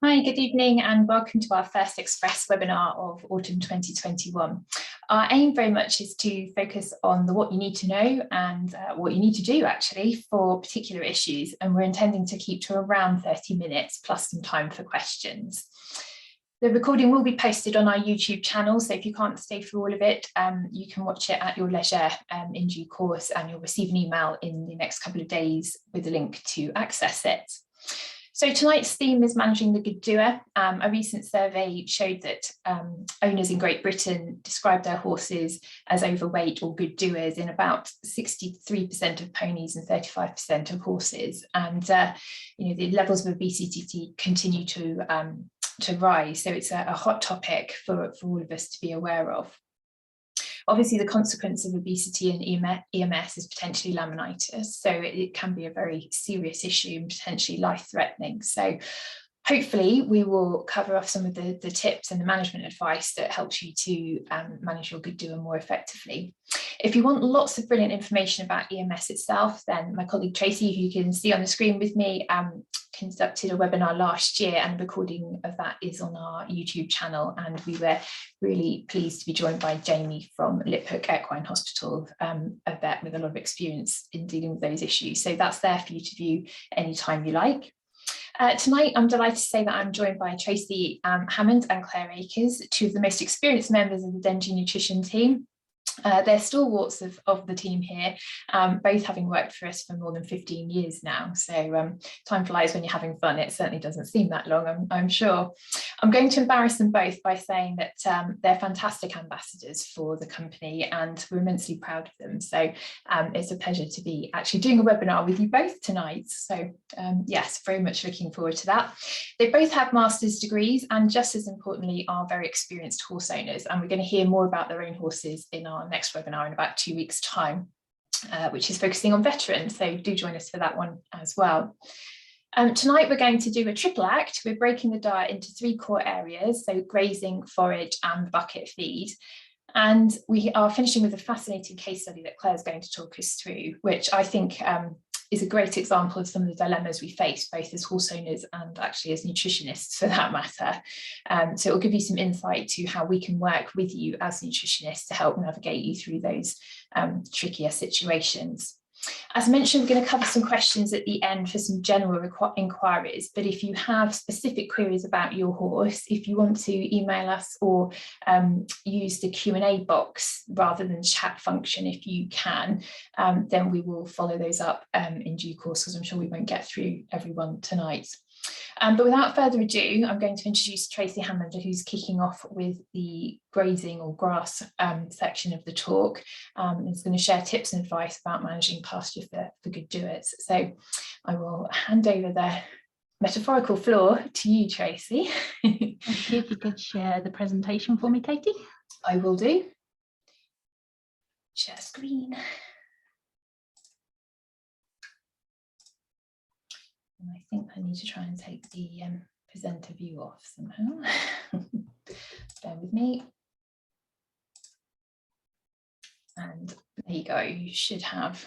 Hi, good evening and welcome to our first Express webinar of Autumn 2021. Our aim very much is to focus on the what you need to know and what you need to do actually for particular issues, and we're intending to keep to around 30 minutes plus some time for questions. The recording will be posted on our YouTube channel, so if you can't stay through all of it, you can watch it at your leisure in due course, and you'll receive an email in the next couple of days with a link to access it. So tonight's theme is managing the good doer. A recent survey showed that owners in Great Britain described their horses as overweight or good doers in about 63% of ponies and 35% of horses. And the levels of obesity continue to rise. So it's a hot topic for all of us to be aware of. Obviously, the consequence of obesity and EMS is potentially laminitis, so it can be a very serious issue and potentially life-threatening. So hopefully we will cover off some of the tips and the management advice that helps you to manage your good doer more effectively. If you want lots of brilliant information about EMS itself, then my colleague Tracy, who you can see on the screen with me, conducted a webinar last year, and a recording of that is on our YouTube channel, and we were really pleased to be joined by Jamie from Liphook Equine Hospital, a vet with a lot of experience in dealing with those issues. So that's there for you to view anytime you like. Tonight, I'm delighted to say that I'm joined by Tracy Hammond and Claire Akers, two of the most experienced members of the Dengie Nutrition Team. They're stalwarts of the team here, both having worked for us for more than 15 years now. So time flies when you're having fun. It certainly doesn't seem that long, I'm sure. I'm going to embarrass them both by saying that they're fantastic ambassadors for the company, and we're immensely proud of them. So it's a pleasure to be actually doing a webinar with you both tonight. So yes, very much looking forward to that. They both have master's degrees and, just as importantly, are very experienced horse owners, and we're going to hear more about their own horses in our next webinar in about 2 weeks' time, which is focusing on veterans. So do join us for that one as well. Tonight we're going to do a triple act. We're breaking the diet into 3 core areas, so grazing, forage and bucket feed. And we are finishing with a fascinating case study that Claire's going to talk us through, which I think is a great example of some of the dilemmas we face, both as horse owners and actually as nutritionists for that matter. So it will give you some insight to how we can work with you as nutritionists to help navigate you through those trickier situations. As mentioned, we're going to cover some questions at the end for some general inquiries, but if you have specific queries about your horse, if you want to email us or use the Q&A box rather than chat function, if you can, then we will follow those up in due course, because I'm sure we won't get through everyone tonight. But without further ado, I'm going to introduce Tracy Hammond, who's kicking off with the grazing or grass section of the talk. Is going to share tips and advice about managing pasture for good doers. So I will hand over the metaphorical floor to you, Tracy. Thank you. If you could share the presentation for me, Katie. I will do. Share screen. And I think I need to try and take the presenter view off somehow. Bear with me. And there you go, you should have.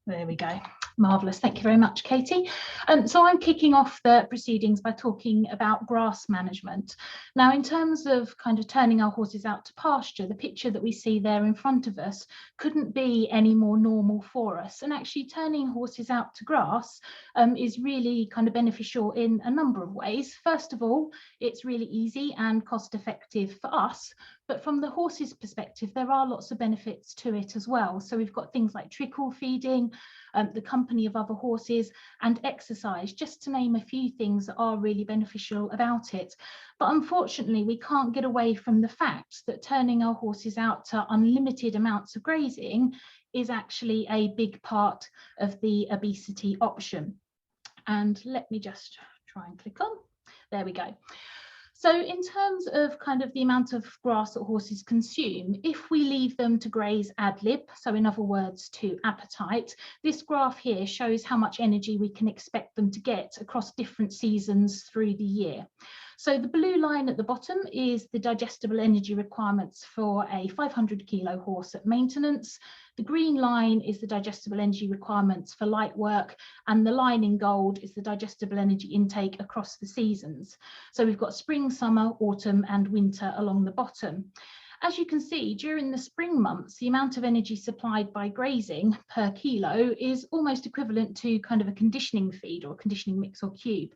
There we go. Marvellous. Thank you very much, Katie. So I'm kicking off the proceedings by talking about grass management. Now, in terms of kind of turning our horses out to pasture, the picture that we see there in front of us couldn't be any more normal for us. And actually turning horses out to grass is really kind of beneficial in a number of ways. First of all, it's really easy and cost effective for us. But from the horse's perspective, there are lots of benefits to it as well. So we've got things like trickle feeding, the company of other horses and exercise, just to name a few things that are really beneficial about it. But unfortunately, we can't get away from the fact that turning our horses out to unlimited amounts of grazing is actually a big part of the obesity option. And let me just try and click on. There we go. So in terms of kind of the amount of grass that horses consume, if we leave them to graze ad lib, so in other words to appetite, this graph here shows how much energy we can expect them to get across different seasons through the year. So the blue line at the bottom is the digestible energy requirements for a 500 kilo horse at maintenance. The green line is the digestible energy requirements for light work, and the line in gold is the digestible energy intake across the seasons. So we've got spring, summer, autumn and winter along the bottom. As you can see, during the spring months, the amount of energy supplied by grazing per kilo is almost equivalent to kind of a conditioning feed or a conditioning mix or cube.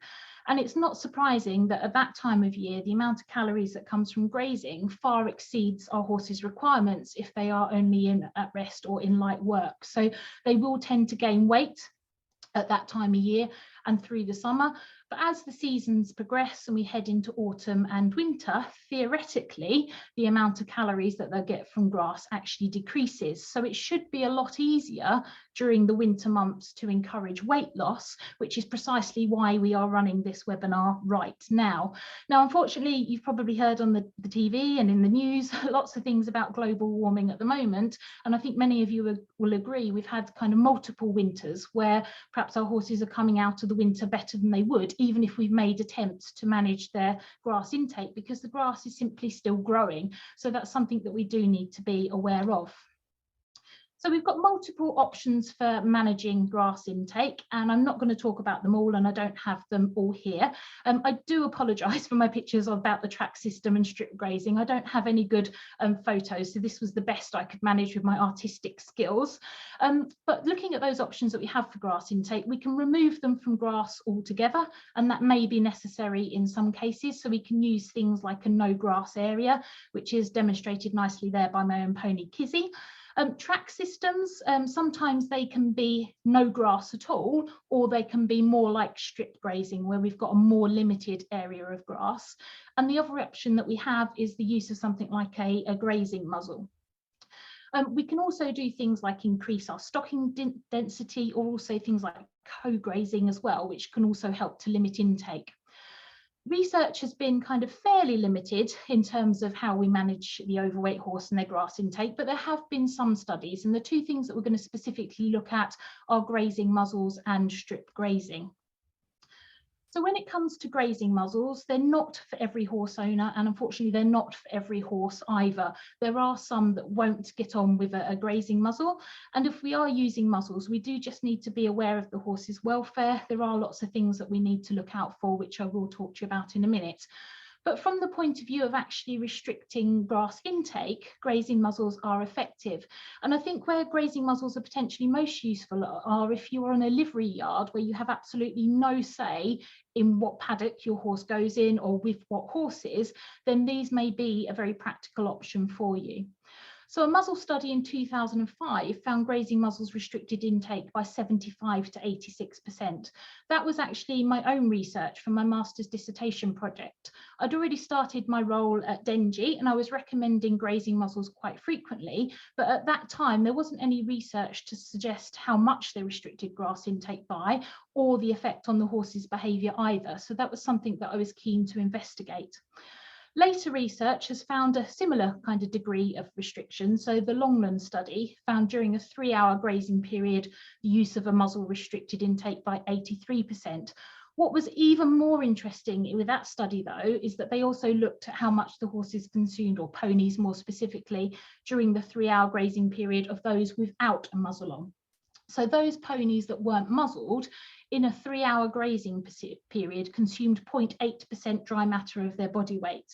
And it's not surprising that at that time of year, the amount of calories that comes from grazing far exceeds our horses' requirements if they are only at rest or in light work. So they will tend to gain weight at that time of year and through the summer. But as the seasons progress and we head into autumn and winter, theoretically, the amount of calories that they'll get from grass actually decreases. So it should be a lot easier during the winter months to encourage weight loss, which is precisely why we are running this webinar right now. Now, unfortunately, you've probably heard on the TV and in the news lots of things about global warming at the moment. And I think many of you will agree we've had kind of multiple winters where perhaps our horses are coming out of the winter better than they would, even if we've made attempts to manage their grass intake, because the grass is simply still growing. So that's something that we do need to be aware of. So we've got multiple options for managing grass intake, and I'm not going to talk about them all, and I don't have them all here. I do apologise for my pictures about the track system and strip grazing. I don't have any good photos, so this was the best I could manage with my artistic skills. But looking at those options that we have for grass intake, we can remove them from grass altogether, and that may be necessary in some cases. So we can use things like a no grass area, which is demonstrated nicely there by my own pony Kizzy. Track systems, sometimes they can be no grass at all, or they can be more like strip grazing, where we've got a more limited area of grass. And the other option that we have is the use of something like a grazing muzzle. We can also do things like increase our stocking density, or also things like co-grazing as well, which can also help to limit intake. Research has been kind of fairly limited in terms of how we manage the overweight horse and their grass intake, but there have been some studies, and the two things that we're going to specifically look at are grazing muzzles and strip grazing. So when it comes to grazing muzzles, they're not for every horse owner, and unfortunately they're not for every horse either. There are some that won't get on with a grazing muzzle, and if we are using muzzles, we do just need to be aware of the horse's welfare. There are lots of things that we need to look out for, which I will talk to you about in a minute. But from the point of view of actually restricting grass intake, grazing muzzles are effective. And I think where grazing muzzles are potentially most useful are if you're on a livery yard where you have absolutely no say in what paddock your horse goes in or with what horses, then these may be a very practical option for you. So a muzzle study in 2005 found grazing muzzles restricted intake by 75 to 86%. That was actually my own research from my master's dissertation project. I'd already started my role at Dengie and I was recommending grazing muzzles quite frequently, but at that time there wasn't any research to suggest how much they restricted grass intake by or the effect on the horse's behaviour either. So that was something that I was keen to investigate. Later research has found a similar kind of degree of restriction. So the Longland study found during a 3-hour grazing period, the use of a muzzle restricted intake by 83%. What was even more interesting with that study, though, is that they also looked at how much the horses consumed, or ponies more specifically, during the 3-hour grazing period of those without a muzzle on. So those ponies that weren't muzzled in a 3-hour grazing period consumed 0.8% dry matter of their body weight.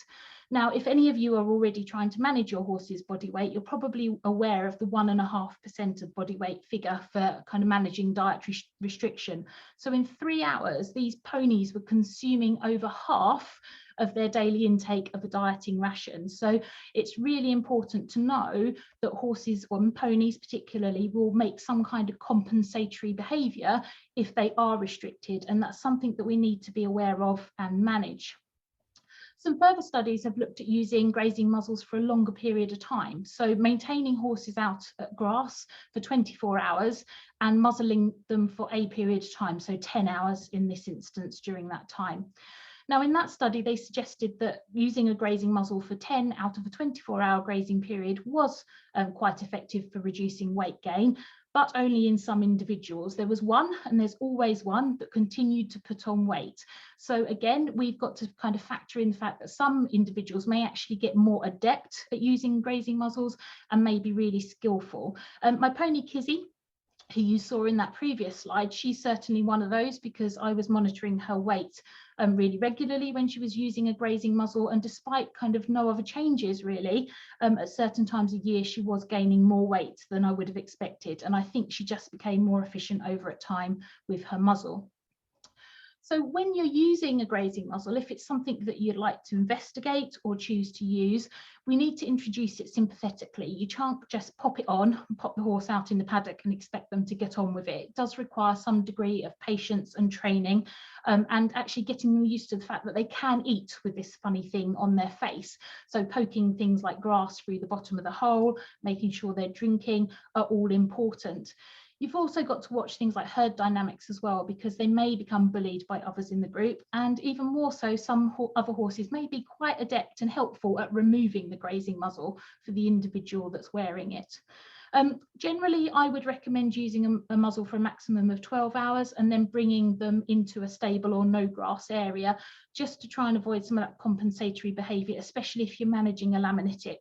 Now, if any of you are already trying to manage your horse's body weight, you're probably aware of the 1.5% of body weight figure for kind of managing dietary restriction. So in 3 hours, these ponies were consuming over half of their daily intake of a dieting ration. So it's really important to know that horses, or ponies particularly, will make some kind of compensatory behaviour if they are restricted, and that's something that we need to be aware of and manage. Some further studies have looked at using grazing muzzles for a longer period of time, so maintaining horses out at grass for 24 hours and muzzling them for a period of time, so 10 hours in this instance during that time. Now, in that study, they suggested that using a grazing muzzle for 10 out of a 24-hour grazing period was quite effective for reducing weight gain. but only in some individuals. There was one, and there's always one, that continued to put on weight. So again, we've got to kind of factor in the fact that some individuals may actually get more adept at using grazing muzzles and may be really skillful. My pony Kizzy, who you saw in that previous slide, she's certainly one of those, because I was monitoring her weight really regularly when she was using a grazing muzzle, and despite kind of no other changes really, at certain times of year she was gaining more weight than I would have expected, and I think she just became more efficient over time with her muzzle. So when you're using a grazing muzzle, if it's something that you'd like to investigate or choose to use, we need to introduce it sympathetically. You can't just pop it on and pop the horse out in the paddock and expect them to get on with it. It does require some degree of patience and training, and actually getting them used to the fact that they can eat with this funny thing on their face. So poking things like grass through the bottom of the hole, making sure they're drinking, are all important. You've also got to watch things like herd dynamics as well, because they may become bullied by others in the group, and even more so, some other horses may be quite adept and helpful at removing the grazing muzzle for the individual that's wearing it. Generally, I would recommend using a muzzle for a maximum of 12 hours and then bringing them into a stable or no grass area, just to try and avoid some of that compensatory behaviour, especially if you're managing a laminitic.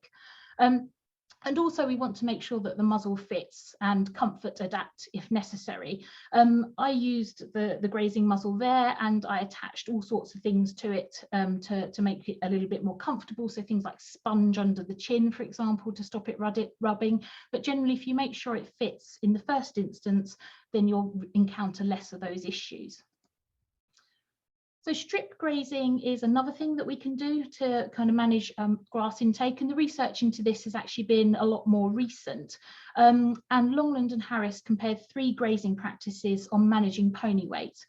And also we want to make sure that the muzzle fits and comfort adapt if necessary. I used the grazing muzzle there, and I attached all sorts of things to it to make it a little bit more comfortable. So things like sponge under the chin, for example, to stop it rubbing. But generally, if you make sure it fits in the first instance, then you'll encounter less of those issues. So strip grazing is another thing that we can do to kind of manage grass intake, and the research into this has actually been a lot more recent. And Longland and Harris compared 3 grazing practices on managing pony weight.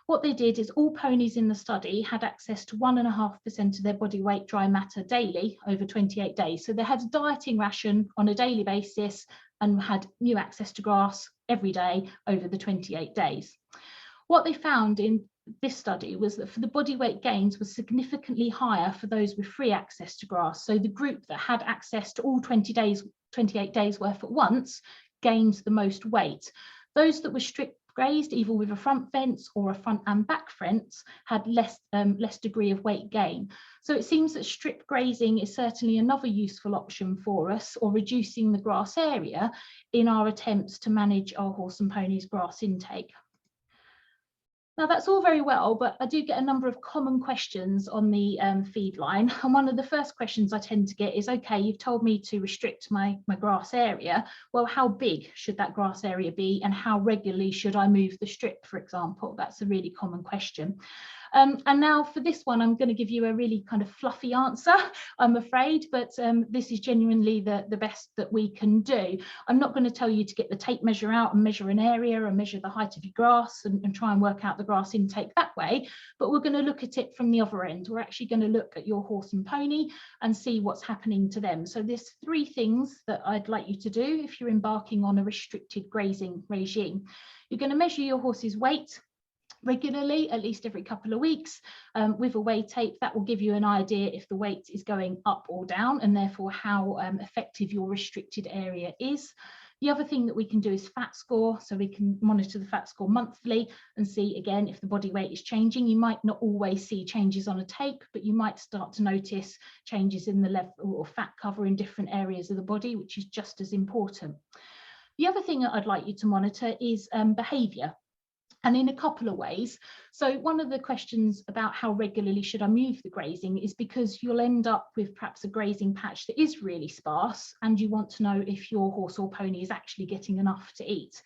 What they did is all ponies in the study had access to 1.5% of their body weight dry matter daily over 28 days. So they had a dieting ration on a daily basis and had new access to grass every day over the 28 days. What they found in this study was that for the body weight gains was significantly higher for those with free access to grass. So the group that had access to all 28 days worth at once gained the most weight. Those that were strip grazed, either with a front fence or a front and back fence, had less degree of weight gain. So it seems that strip grazing is certainly another useful option for us, or reducing the grass area in our attempts to manage our horse and pony's grass intake. Now that's all very well, but I do get a number of common questions on the feed line. And one of the first questions I tend to get is, okay, you've told me to restrict my grass area. Well, how big should that grass area be, and how regularly should I move the strip, for example? That's a really common question. And now for this one, I'm going to give you a really kind of fluffy answer, I'm afraid, but this is genuinely the best that we can do. I'm not going to tell you to get the tape measure out and measure an area and measure the height of your grass and try and work out the grass intake that way, but we're going to look at it from the other end. We're actually going to look at your horse and pony and see what's happening to them. So there's 3 things that I'd like you to do if you're embarking on a restricted grazing regime. You're going to measure your horse's weight regularly, at least every couple of weeks, with a weigh tape. That will give you an idea if the weight is going up or down, and therefore how effective your restricted area is. The other thing that we can do is fat score, so we can monitor the fat score monthly and see again if the body weight is changing. You might not always see changes on a tape, but you might start to notice changes in the level or fat cover in different areas of the body, which is just as important. The other thing that I'd like you to monitor is behaviour, and in a couple of ways. So one of the questions about how regularly should I move the grazing is because you'll end up with perhaps a grazing patch that is really sparse, and you want to know if your horse or pony is actually getting enough to eat.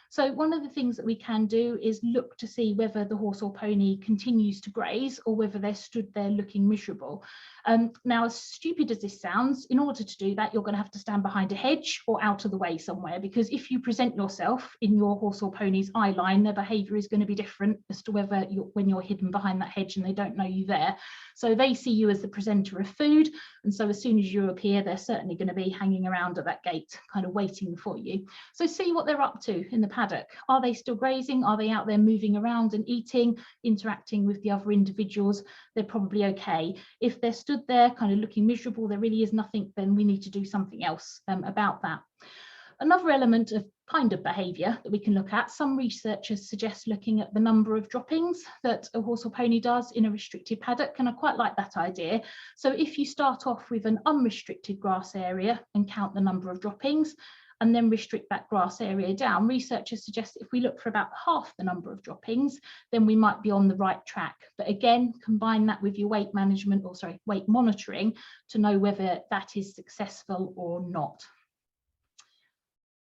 So one of the things that we can do is look to see whether the horse or pony continues to graze or whether they're stood there looking miserable. Now, as stupid as this sounds, in order to do that, you're going to have to stand behind a hedge or out of the way somewhere, because if you present yourself in your horse or pony's eye line, their behaviour is going to be different as to whether when you're hidden behind that hedge and they don't know you there. So they see you as the presenter of food, and so as soon as you appear, they're certainly going to be hanging around at that gate, kind of waiting for you. So see what they're up to in the paddock. Are they still grazing? Are they out there moving around and eating, interacting with the other individuals? They're probably okay. If they're stood there kind of looking miserable, there really is nothing, then we need to do something else about that. Another element of kind of behaviour that we can look at, some researchers suggest looking at the number of droppings that a horse or pony does in a restricted paddock, and I quite like that idea. So if you start off with an unrestricted grass area and count the number of droppings, and then restrict that grass area down, researchers suggest if we look for about half the number of droppings, then we might be on the right track. But again, combine that with your weight management, or sorry, weight monitoring, to know whether that is successful or not.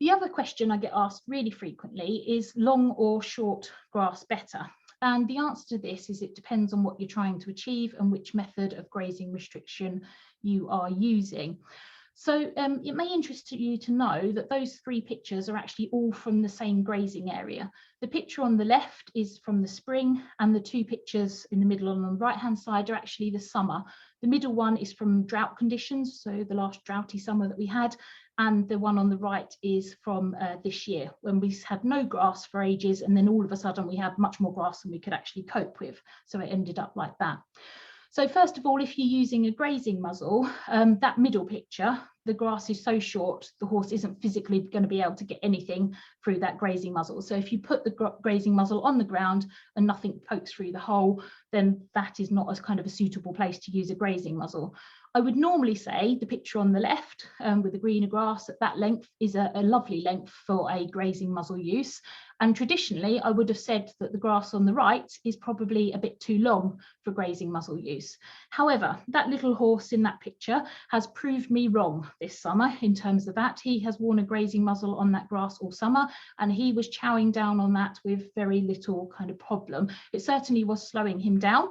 The other question I get asked really frequently is long or short grass better? And the answer to this is it depends on what you're trying to achieve and which method of grazing restriction you are using. So it may interest you to know that those three pictures are actually all from the same grazing area. The picture on the left is from the spring, and the two pictures in the middle and on the right hand side are actually the summer. The middle one is from drought conditions, so the last droughty summer that we had, and the one on the right is from this year, when we had no grass for ages, and then all of a sudden we had much more grass than we could actually cope with. So it ended up like that. So first of all, if you're using a grazing muzzle, that middle picture, the grass is so short, the horse isn't physically going to be able to get anything through that grazing muzzle. So if you put the grazing muzzle on the ground and nothing pokes through the hole, then that is not as kind of a suitable place to use a grazing muzzle. I would normally say the picture on the left with the greener grass at that length is a lovely length for a grazing muzzle use. And traditionally, I would have said that the grass on the right is probably a bit too long for grazing muzzle use. However, that little horse in that picture has proved me wrong this summer in terms of that. He has worn a grazing muzzle on that grass all summer, and he was chowing down on that with very little kind of problem. It certainly was slowing him down,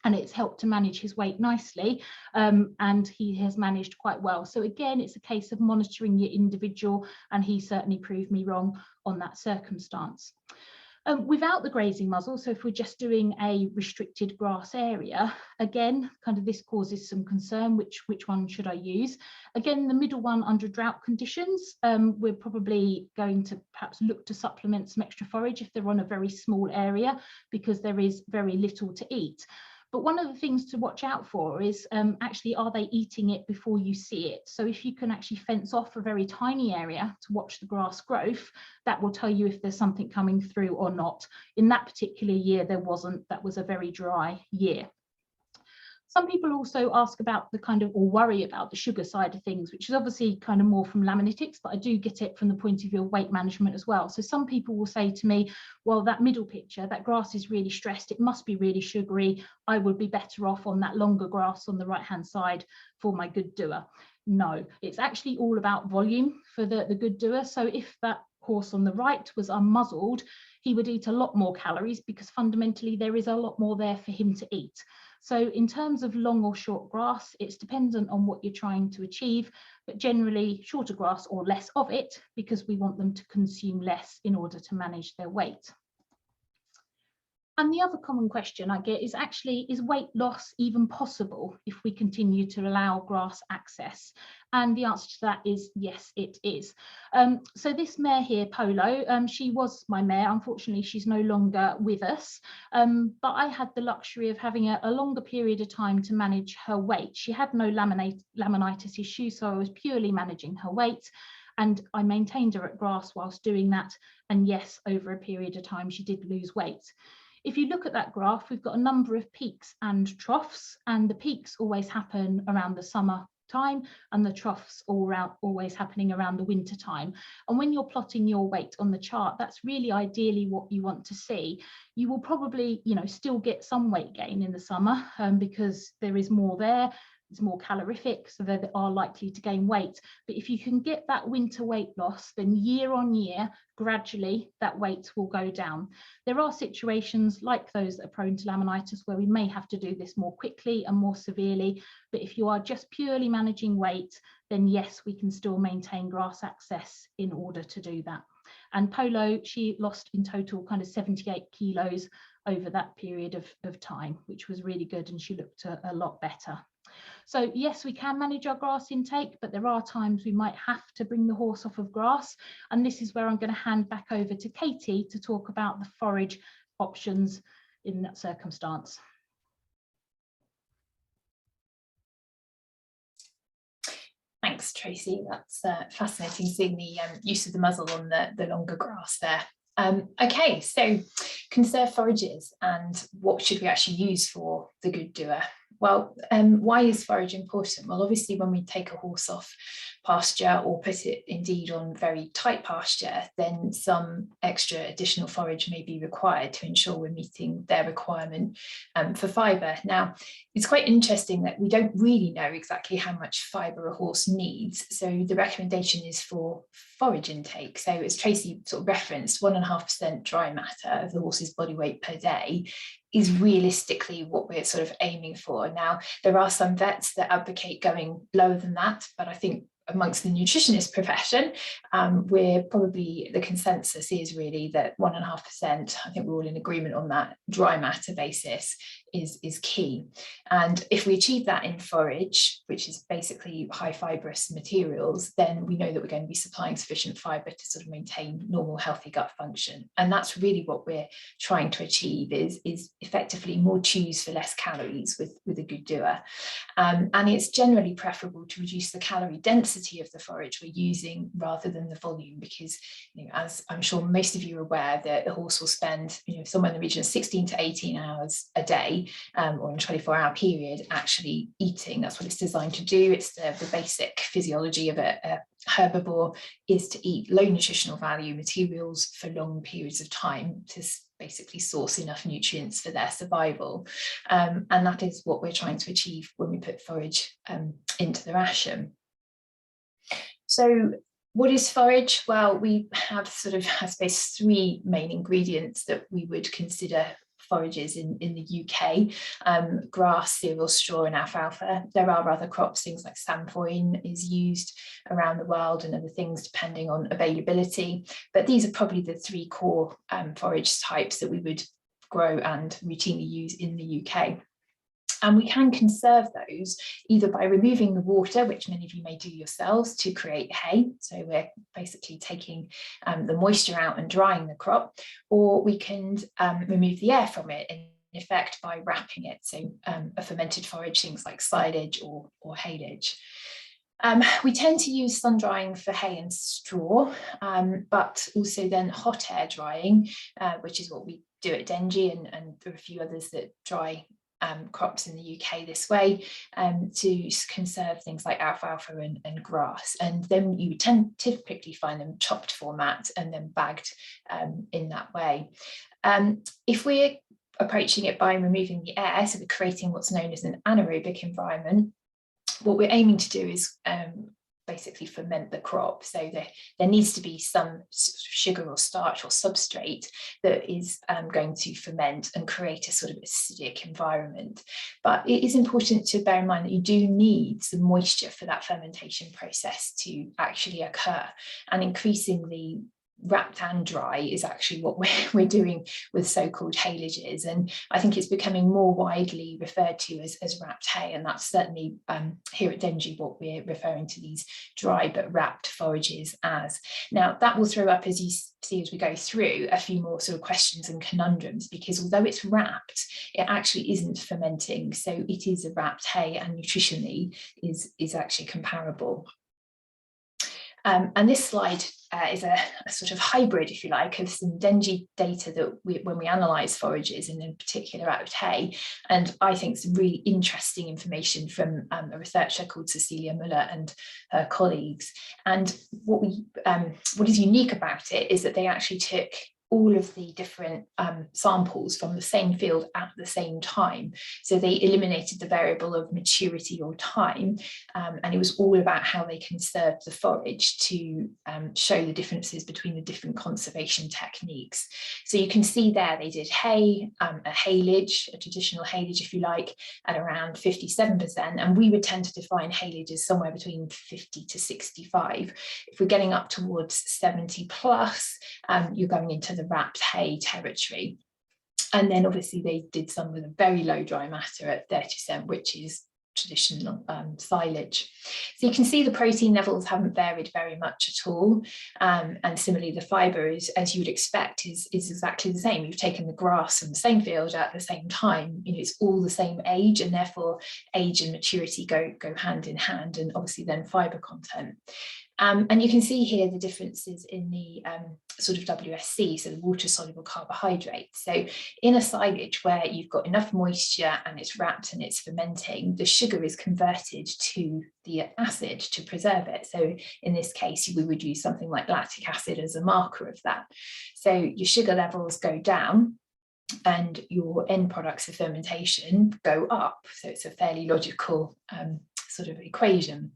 and it's helped to manage his weight nicely, and he has managed quite well. So again, it's a case of monitoring your individual, and he certainly proved me wrong on that circumstance. Without the grazing muzzle, so if we're just doing a restricted grass area, again, kind of this causes some concern, which one should I use? Again, the middle one under drought conditions, we're probably going to perhaps look to supplement some extra forage if they're on a very small area, because there is very little to eat. But one of the things to watch out for is actually, are they eating it before you see it? So if you can actually fence off a very tiny area to watch the grass growth, that will tell you if there's something coming through or not. In that particular year, there wasn't. That was a very dry year. Some people also ask about the kind of, or worry about the sugar side of things, which is obviously kind of more from laministics, but I do get it from the point of view of weight management as well. So some people will say to me, well, that middle picture, that grass is really stressed, it must be really sugary, I would be better off on that longer grass on the right hand side for my good doer. No, it's actually all about volume for the good doer. So if that horse on the right was unmuzzled, he would eat a lot more calories, because fundamentally there is a lot more there for him to eat. So in terms of long or short grass, it's dependent on what you're trying to achieve, but generally shorter grass or less of it, because we want them to consume less in order to manage their weight. And the other common question I get is actually, is weight loss even possible if we continue to allow grass access? And the answer to that is yes, it is. So this mare here, Polo, she was my mare. Unfortunately, she's no longer with us, but I had the luxury of having a longer period of time to manage her weight. She had no laminitis issues, so I was purely managing her weight. And I maintained her at grass whilst doing that. And yes, over a period of time, she did lose weight. If you look at that graph, we've got a number of peaks and troughs, and the peaks always happen around the summer time, and the troughs always happening around the winter time. And when you're plotting your weight on the chart, that's really ideally what you want to see. You will probably, still get some weight gain in the summer because there is more there. It's more calorific, so they are likely to gain weight. But if you can get that winter weight loss, then year on year, gradually that weight will go down. There are situations like those that are prone to laminitis where we may have to do this more quickly and more severely. But if you are just purely managing weight, then yes, we can still maintain grass access in order to do that. And Polo, she lost in total kind of 78 kilos over that period of time, which was really good, and she looked a lot better. So yes, we can manage our grass intake, but there are times we might have to bring the horse off of grass. And this is where I'm going to hand back over to Katie to talk about the forage options in that circumstance. Thanks, Thanks, Tracy. That's fascinating seeing the use of the muzzle on the longer grass there. Okay, so conserve forages and what should we actually use for the good doer? Well, why is forage important? Well, obviously, when we take a horse off pasture or put it indeed on very tight pasture, then some extra additional forage may be required to ensure we're meeting their requirement for fibre. Now, it's quite interesting that we don't really know exactly how much fibre a horse needs. So the recommendation is for forage intake. So as Tracy sort of referenced, 1.5% dry matter of the horse's body weight per day is realistically what we're sort of aiming for. Now, there are some vets that advocate going lower than that, but I think amongst the nutritionist profession, we're probably, the consensus is really that 1.5%, I think we're all in agreement on that, dry matter basis is key. And if we achieve that in forage, which is basically high fibrous materials, then we know that we're going to be supplying sufficient fibre to sort of maintain normal healthy gut function. And that's really what we're trying to achieve, is effectively more chews for less calories with a good doer. And it's generally preferable to reduce the calorie density of the forage we're using rather than the volume, because, you know, as I'm sure most of you are aware, that the horse will spend, you know, somewhere in the region of 16 to 18 hours a day or in a 24-hour period actually eating. That's what it's designed to do. It's the basic physiology of a herbivore, is to eat low nutritional value materials for long periods of time to basically source enough nutrients for their survival. And that is what we're trying to achieve when we put forage into the ration. So what is forage? Well, we have sort of, I suppose, 3 main ingredients that we would consider forages in the UK: grass, cereal, straw and alfalfa. There are other crops, things like sainfoin is used around the world and other things depending on availability, but these are probably the 3 core forage types that we would grow and routinely use in the UK. And we can conserve those either by removing the water, which many of you may do yourselves, to create hay. So we're basically taking the moisture out and drying the crop, or we can remove the air from it, in effect by wrapping it. So a fermented forage, things like silage or haylage. We tend to use sun drying for hay and straw, but also then hot air drying, which is what we do at Dengie, and there are a few others that dry crops in the UK this way, to conserve things like alfalfa and grass. And then you typically find them chopped format and then bagged in that way. If we're approaching it by removing the air, so we're creating what's known as an anaerobic environment, what we're aiming to do is basically ferment the crop. So there needs to be some sugar or starch or substrate that is going to ferment and create a sort of acidic environment. But it is important to bear in mind that you do need some moisture for that fermentation process to actually occur. And increasingly, wrapped and dry is actually what we're doing with so-called haylages, and I think it's becoming more widely referred to as wrapped hay, and that's certainly here at Dengie what we're referring to these dry but wrapped forages as. Now that will throw up, as you see as we go through, a few more sort of questions and conundrums, because although it's wrapped, it actually isn't fermenting, so it is a wrapped hay and nutritionally is actually comparable. And this slide is a sort of hybrid, if you like, of some Dengie data that when we analyse forages, and in particular out of hay, and I think some really interesting information from a researcher called Cecilia Muller and her colleagues. And what is unique about it is that they actually took all of the different samples from the same field at the same time. So they eliminated the variable of maturity or time, and it was all about how they conserved the forage to show the differences between the different conservation techniques. So you can see there they did hay, a haylage, a traditional haylage if you like, at around 57%, and we would tend to define haylage as somewhere between 50 to 65. If we're getting up towards 70 plus, you're going into the wrapped hay territory. And then obviously they did some with a very low dry matter at 30%, which is traditional silage. So you can see the protein levels haven't varied very much at all, and similarly the fibre is, as you would expect, is exactly the same. You've taken the grass from the same field at the same time, it's all the same age, and therefore age and maturity go hand in hand, and obviously then fibre content. And you can see here the differences in the sort of WSC, so the water-soluble carbohydrates. So in a silage where you've got enough moisture and it's wrapped and it's fermenting, the sugar is converted to the acid to preserve it. So in this case, we would use something like lactic acid as a marker of that. So your sugar levels go down and your end products of fermentation go up. So it's a fairly logical sort of equation.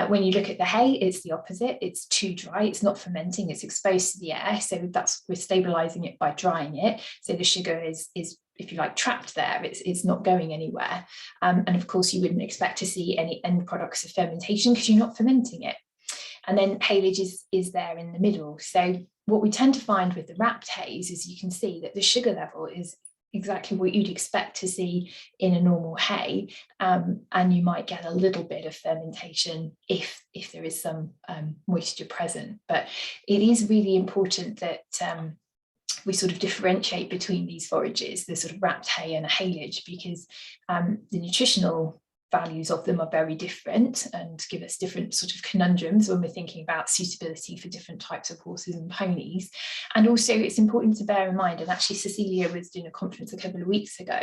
When you look at the hay, it's the opposite. It's too dry, it's not fermenting, it's exposed to the air. So we're stabilizing it by drying it. So the sugar is if you like, trapped there, it's not going anywhere. And of course, you wouldn't expect to see any end products of fermentation because you're not fermenting it. And then haylage is there in the middle. So what we tend to find with the wrapped hays is you can see that the sugar level is exactly what you'd expect to see in a normal hay, and you might get a little bit of fermentation if there is some moisture present. But it is really important that we sort of differentiate between these forages, the sort of wrapped hay and a haylage, because the nutritional values of them are very different and give us different sort of conundrums when we're thinking about suitability for different types of horses and ponies. And also it's important to bear in mind, and actually Cecilia was doing a conference a couple of weeks ago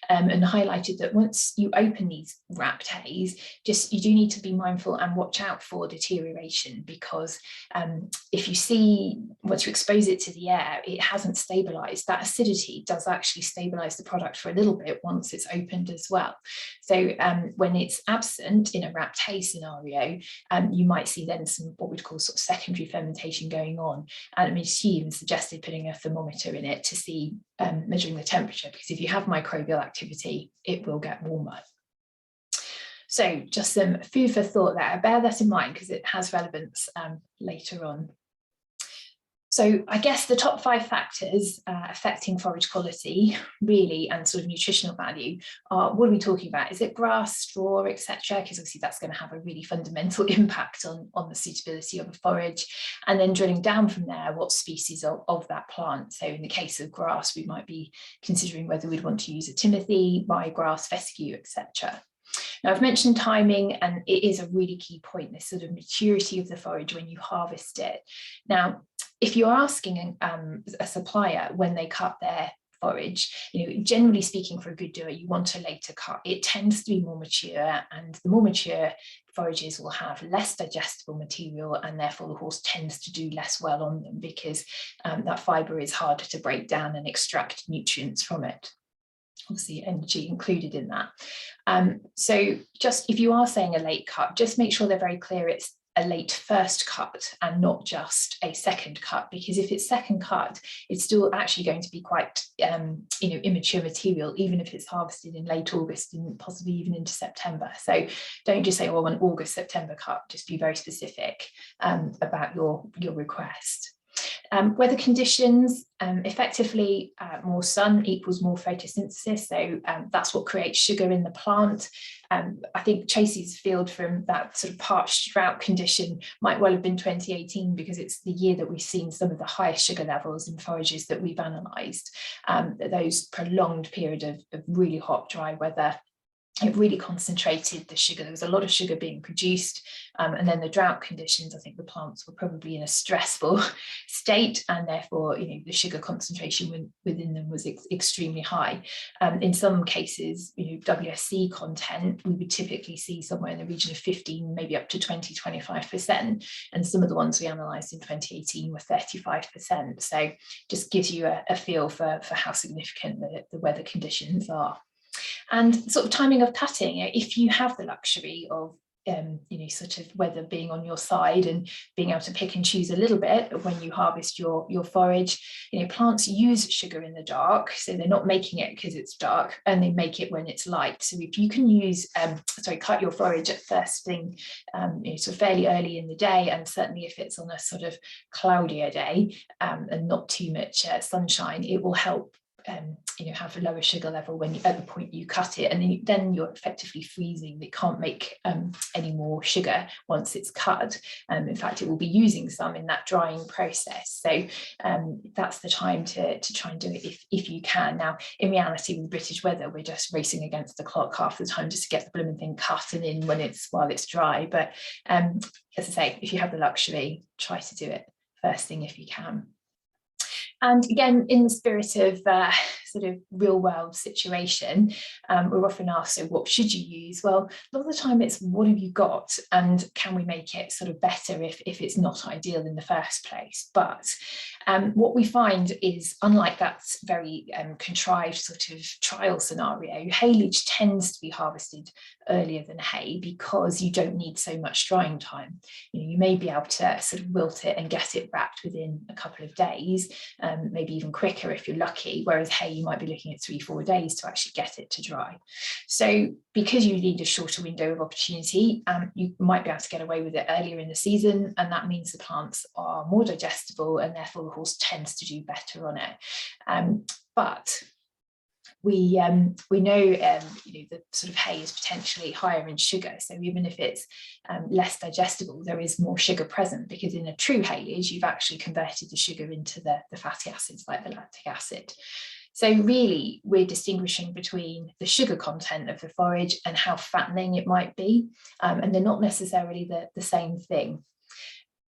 and highlighted that once you open these wrapped hays, you do need to be mindful and watch out for deterioration, because if you see, once you expose it to the air, it hasn't stabilized. That acidity does actually stabilize the product for a little bit once it's opened as well. So when it's absent in a wrapped hay scenario, you might see then some what we'd call sort of secondary fermentation going on. And I mean, she even suggested putting a thermometer in it to see, measuring the temperature, because if you have microbial activity, it will get warmer. So just some food for thought there. Bear that in mind because it has relevance later on. So I guess the top 5 factors affecting forage quality really and sort of nutritional value are, what are we talking about? Is it grass, straw, etc.? Because obviously that's going to have a really fundamental impact on the suitability of a forage. And then drilling down from there, what species of that plant? So in the case of grass, we might be considering whether we'd want to use a timothy, ryegrass, fescue, etc. Now, I've mentioned timing, and it is a really key point, this sort of maturity of the forage when you harvest it. Now, if you're asking a supplier when they cut their forage, generally speaking, for a good doer, you want a later cut. It tends to be more mature, and the more mature forages will have less digestible material, and therefore the horse tends to do less well on them because that fibre is harder to break down and extract nutrients from it. Obviously energy included in that. So just if you are saying a late cut, just make sure they're very clear it's a late first cut and not just a second cut, because if it's second cut, it's still actually going to be quite immature material, even if it's harvested in late August and possibly even into September. So don't just say, oh, an August, September cut, just be very specific about your request. Weather conditions, effectively more sun equals more photosynthesis, so that's what creates sugar in the plant. I think Tracy's field from that sort of parched drought condition might well have been 2018, because it's the year that we've seen some of the highest sugar levels in forages that we've analysed. Those prolonged period of really hot, dry weather, it really concentrated the sugar. There was a lot of sugar being produced, and then the drought conditions, I think the plants were probably in a stressful state, and therefore the sugar concentration within them was extremely high. In some cases, WSC content, we would typically see somewhere in the region of 15, maybe up to 20-25%, and some of the ones we analysed in 2018 were 35%. So just gives you a feel for how significant the weather conditions are. And sort of timing of cutting, if you have the luxury of sort of weather being on your side and being able to pick and choose a little bit when you harvest your forage, plants use sugar in the dark, so they're not making it because it's dark, and they make it when it's light. So if you can use cut your forage at first thing, sort of fairly early in the day, and certainly if it's on a sort of cloudier day and not too much sunshine, it will help have a lower sugar level when at the point you cut it, and then you're effectively freezing. It can't make any more sugar once it's cut. In fact, it will be using some in that drying process. So that's the time to try and do it if you can. Now, in reality, with British weather, we're just racing against the clock half the time just to get the blooming thing cut and in while it's dry. But as I say, if you have the luxury, try to do it first thing if you can. And again, in the spirit of sort of real world situation, we're often asked, so what should you use? Well, a lot of the time it's what have you got, and can we make it sort of better if it's not ideal in the first place? But what we find is, unlike that very contrived sort of trial scenario, haylage tends to be harvested earlier than hay because you don't need so much drying time. You may be able to sort of wilt it and get it wrapped within a couple of days, maybe even quicker if you're lucky, whereas hay you might be looking at 3-4 days to actually get it to dry. So because you need a shorter window of opportunity, you might be able to get away with it earlier in the season, and that means the plants are more digestible and therefore the horse tends to do better on it. But we know the sort of hay is potentially higher in sugar, so even if it's less digestible, there is more sugar present, because in a true haylage you've actually converted the sugar into the fatty acids like the lactic acid. So really we're distinguishing between the sugar content of the forage and how fattening it might be, and they're not necessarily the same thing.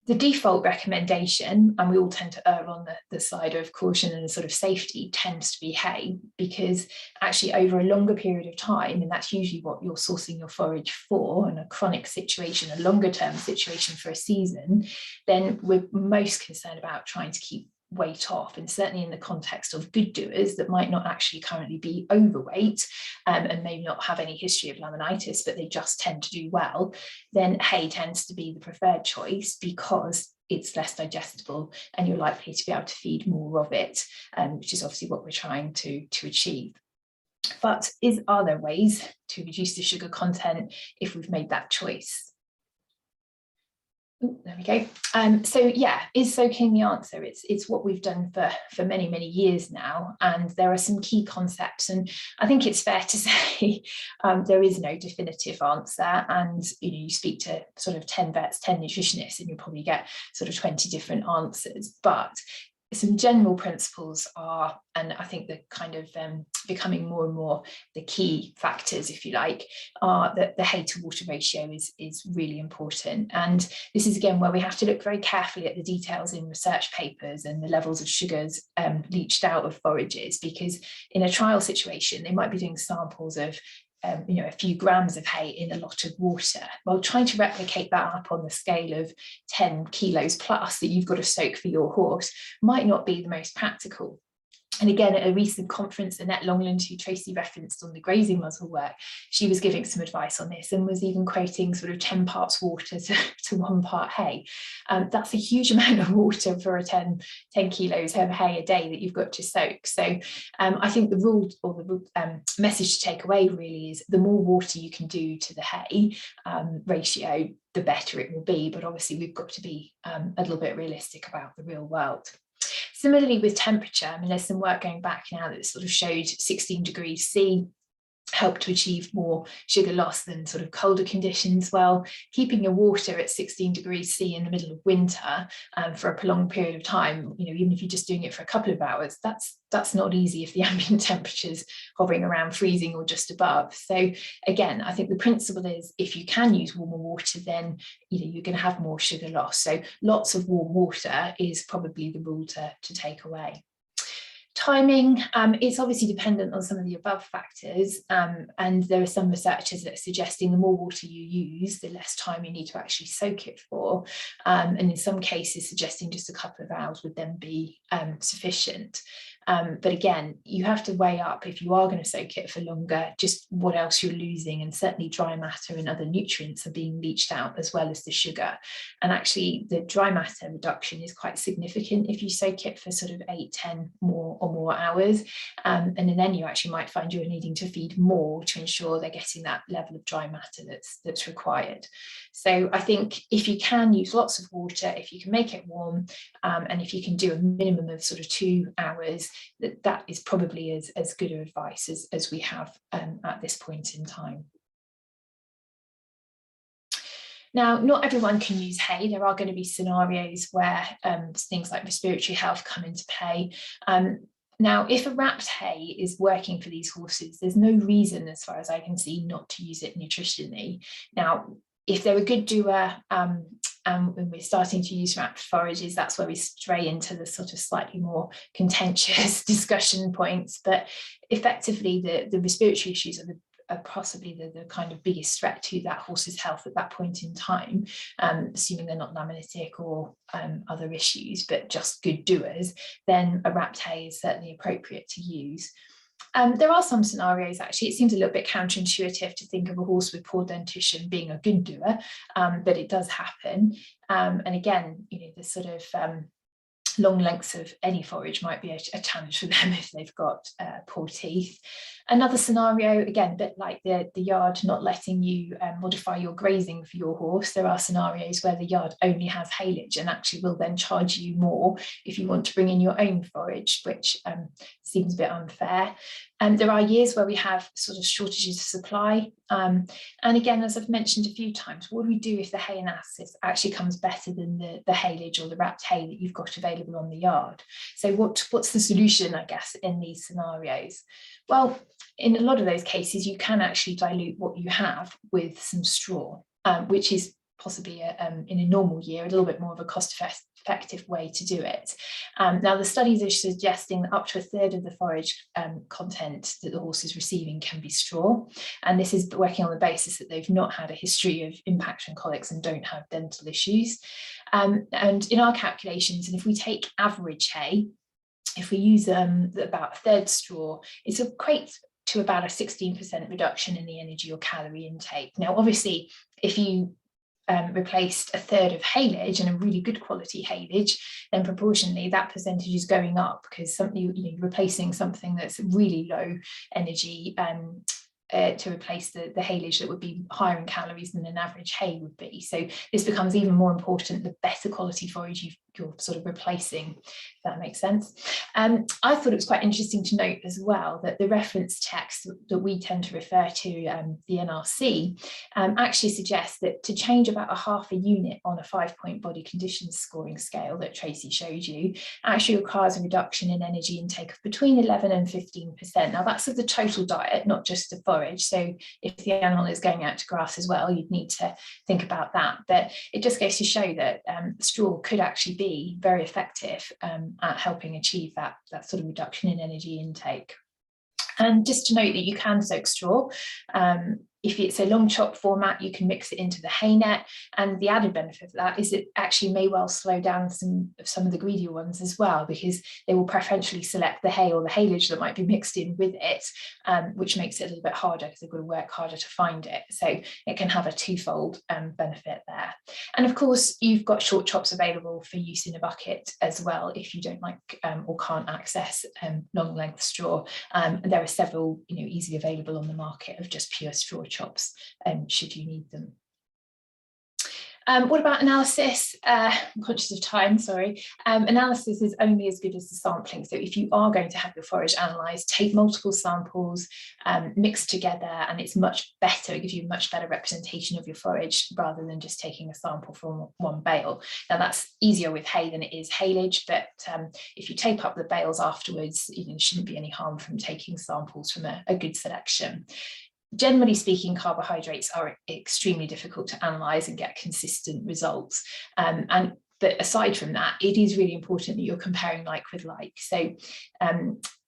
The default recommendation, and we all tend to err on the side of caution and sort of safety, tends to be hay, because actually over a longer period of time, and that's usually what you're sourcing your forage for, in a chronic situation, a longer term situation for a season, then we're most concerned about trying to keep weight off. And certainly in the context of good doers that might not actually currently be overweight and maybe not have any history of laminitis, but they just tend to do well, then hay tends to be the preferred choice because it's less digestible and you're likely to be able to feed more of it, which is obviously what we're trying to achieve. But are there ways to reduce the sugar content if we've made that choice? Ooh, there we go. So yeah, is soaking the answer? It's what we've done for many, many years now, and there are some key concepts, and I think it's fair to say there is no definitive answer. And you speak to sort of 10 vets, 10 nutritionists, and you'll probably get sort of 20 different answers. But some general principles are, and I think the kind of becoming more and more the key factors, if you like, are that the hay to water ratio is really important. And this is again where we have to look very carefully at the details in research papers and the levels of sugars leached out of forages, because in a trial situation they might be doing samples of a few grams of hay in a lot of water. Well, trying to replicate that up on the scale of 10 kilos plus that you've got to soak for your horse might not be the most practical. And again, at a recent conference, Annette Longland, who Tracy referenced on the grazing muzzle work, she was giving some advice on this and was even quoting sort of 10 parts water to 1 part hay. That's a huge amount of water for a 10 kilos of hay a day that you've got to soak. So I think the rule, or the message to take away really, is the more water you can do to the hay ratio, the better it will be. But obviously we've got to be a little bit realistic about the real world. Similarly with temperature, I mean, there's some work going back now that sort of showed 16 degrees C help to achieve more sugar loss than sort of colder conditions. Well, keeping your water at 16 degrees C in the middle of winter for a prolonged period of time, even if you're just doing it for a couple of hours, that's not easy if the ambient temperature's hovering around freezing or just above. So again, I think the principle is if you can use warmer water, then you're going to have more sugar loss. So lots of warm water is probably the rule to take away. Timing, it's obviously dependent on some of the above factors, and there are some researchers that are suggesting the more water you use, the less time you need to actually soak it for, and in some cases suggesting just a couple of hours would then be sufficient. But again, you have to weigh up, if you are going to soak it for longer, just what else you're losing, and certainly dry matter and other nutrients are being leached out as well as the sugar. And actually the dry matter reduction is quite significant if you soak it for sort of 8-10 more hours, and then you actually might find you're needing to feed more to ensure they're getting that level of dry matter that's required. So I think if you can use lots of water, if you can make it warm, and if you can do a minimum of sort of 2 hours, that is probably as good advice as we have at this point in time. Now, not everyone can use hay. There are going to be scenarios where things like respiratory health come into play. Now, if a wrapped hay is working for these horses, there's no reason, as far as I can see, not to use it nutritionally. Now, if they're a good doer, and when we're starting to use wrapped forages, that's where we stray into the sort of slightly more contentious discussion points. But effectively, the respiratory issues are possibly the kind of biggest threat to that horse's health at that point in time, assuming they're not laminitic or other issues, but just good doers, then a wrapped hay is certainly appropriate to use. There are some scenarios, actually, it seems a little bit counterintuitive to think of a horse with poor dentition being a good doer, but it does happen. And again, the sort of long lengths of any forage might be a challenge for them if they've got poor teeth. Another scenario, again, a bit like the yard not letting you modify your grazing for your horse, there are scenarios where the yard only has haylage and actually will then charge you more if you want to bring in your own forage, which seems a bit unfair. There are years where we have sort of shortages of supply. And again, as I've mentioned a few times, what do we do if the hay analysis actually comes better than the haylage or the wrapped hay that you've got available on the yard? So what's the solution, I guess, in these scenarios? Well, in a lot of those cases, you can actually dilute what you have with some straw, which is possibly in a normal year a little bit more of a cost-effective way to do it. Now, the studies are suggesting that up to a third of the forage content that the horse is receiving can be straw, and this is working on the basis that they've not had a history of impaction colics and don't have dental issues. And in our calculations, and if we take average hay, if we use about a third straw, it equates to about a 16% reduction in the energy or calorie intake. Now, obviously, if you replaced a third of haylage and a really good quality haylage, then proportionally that percentage is going up, because you're replacing something that's really low energy to replace the haylage that would be higher in calories than an average hay would be. So this becomes even more important the better quality forage you're sort of replacing, if that makes sense. I thought it was quite interesting to note as well that the reference text that we tend to refer to, the NRC, actually suggests that to change about a half a unit on a 5-point body conditions scoring scale that Tracy showed you actually requires a reduction in energy intake of between 11 and 15%. Now that's of the total diet, not just the forage. So if the animal is going out to grass as well, you'd need to think about that. But it just goes to show that straw could actually be very effective at helping achieve that sort of reduction in energy intake. And just to note that you can soak straw. If it's a long chop format, you can mix it into the hay net, and the added benefit of that is it actually may well slow down some of the greedier ones as well, because they will preferentially select the hay or the haylage that might be mixed in with it, which makes it a little bit harder because they've got to work harder to find it. So it can have a twofold benefit there. And of course, you've got short chops available for use in a bucket as well if you don't like or can't access long length straw. And there are several easily available on the market of just pure straw chops should you need them. What about analysis? I'm conscious of time, sorry. Analysis is only as good as the sampling. So if you are going to have your forage analysed, take multiple samples, mixed together, and it's much better. It gives you a much better representation of your forage rather than just taking a sample from one bale. Now that's easier with hay than it is haylage, but if you tape up the bales afterwards, there shouldn't be any harm from taking samples from a good selection. Generally speaking, carbohydrates are extremely difficult to analyse and get consistent results. But aside from that, it is really important that you're comparing like with like. So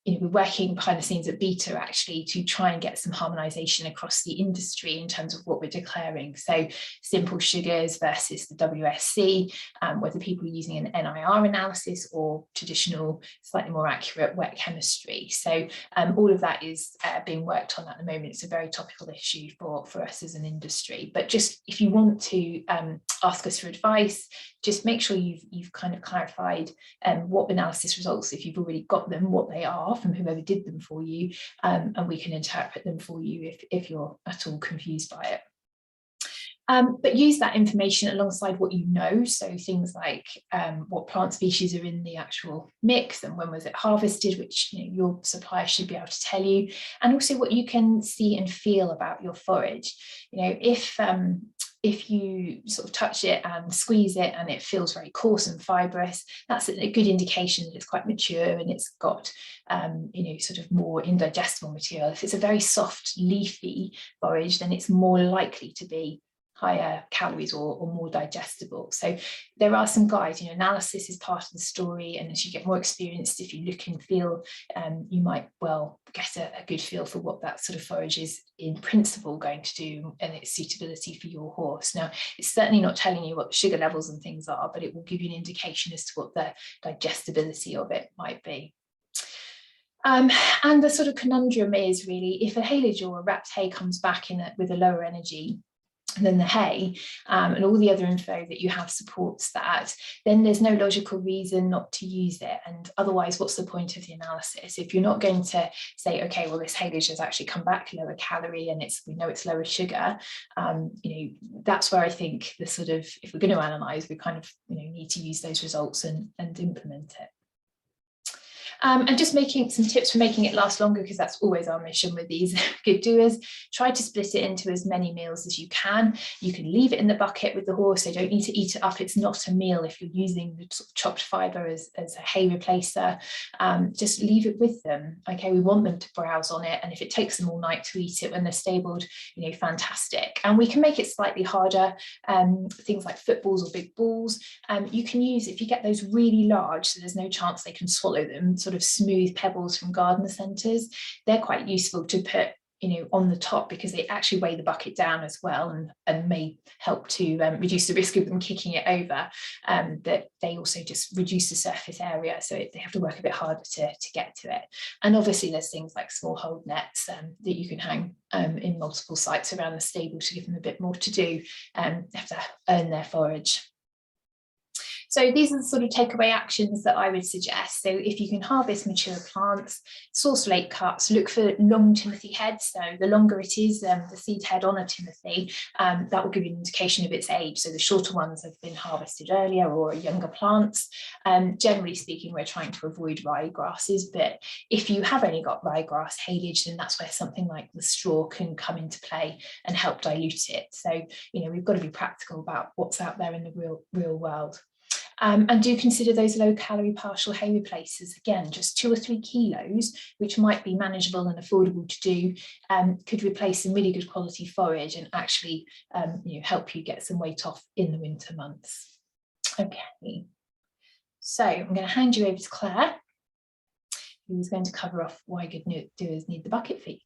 we're working behind the scenes at Beta actually to try and get some harmonisation across the industry in terms of what we're declaring. So simple sugars versus the WSC, whether people are using an NIR analysis or traditional, slightly more accurate wet chemistry. So all of that is being worked on at the moment. It's a very topical issue for us as an industry. But just if you want to ask us for advice, just make sure you've kind of clarified what analysis results, if you've already got them, what they are from whoever did them for you, and we can interpret them for you if you're at all confused by it. But use that information alongside what you know, so things like what plant species are in the actual mix and when was it harvested, which your supplier should be able to tell you, and also what you can see and feel about your forage. If you sort of touch it and squeeze it and it feels very coarse and fibrous, that's a good indication that it's quite mature and it's got sort of more indigestible material. If it's a very soft leafy forage, then it's more likely to be higher calories or more digestible. So there are some guides. Analysis is part of the story, and as you get more experienced, if you look and feel, you might well get a good feel for what that sort of forage is in principle going to do and its suitability for your horse. Now, it's certainly not telling you what sugar levels and things are, but it will give you an indication as to what the digestibility of it might be. And the sort of conundrum is really, if a haylage or a wrapped hay comes back with a lower energy than the hay, and all the other info that you have supports that, then there's no logical reason not to use it. And otherwise, what's the point of the analysis? If you're not going to say, okay, well, this haylage has actually come back lower calorie and we know it's lower sugar, that's where I think the sort of, if we're going to analyze, we kind of need to use those results and implement it. And just making some tips for making it last longer, because that's always our mission with these good doers. Try to split it into as many meals as you can. You can leave it in the bucket with the horse. They don't need to eat it up. It's not a meal if you're using the sort of chopped fibre as a hay replacer. Just leave it with them. Okay, we want them to browse on it, and if it takes them all night to eat it when they're stabled, fantastic. And we can make it slightly harder. Things like footballs or big balls. You can use, if you get those really large, so there's no chance they can swallow them, sort of smooth pebbles from gardener centres. They're quite useful to put on the top, because they actually weigh the bucket down as well, and may help to reduce the risk of them kicking it over. But they also just reduce the surface area, so they have to work a bit harder to get to it. And obviously there's things like small hold nets that you can hang in multiple sites around the stable to give them a bit more to do. They have to earn their forage. So these are the sort of takeaway actions that I would suggest. So if you can harvest mature plants, source late cuts, look for long timothy heads. So the longer it is, the seed head on a timothy, that will give you an indication of its age. So the shorter ones have been harvested earlier or younger plants. Generally speaking, we're trying to avoid ryegrasses, but if you have only got ryegrass haylage, then that's where something like the straw can come into play and help dilute it. So, we've got to be practical about what's out there in the real world. And do consider those low-calorie partial hay replacers. Again, just 2 or 3 kilos, which might be manageable and affordable to do, could replace some really good quality forage and actually help you get some weight off in the winter months. Okay, so I'm going to hand you over to Claire, who's going to cover off why good doers need the bucket feed.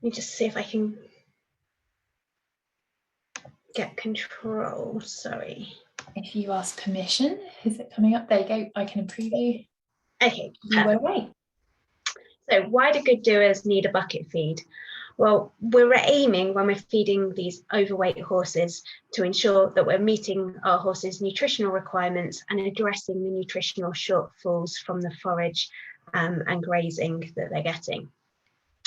Let me just see if I can get control, sorry. If you ask permission, is it coming up? There you go, I can approve you. Okay. You were away. So why do good doers need a bucket feed? Well, we're aiming when we're feeding these overweight horses to ensure that we're meeting our horses' nutritional requirements and addressing the nutritional shortfalls from the forage and grazing that they're getting.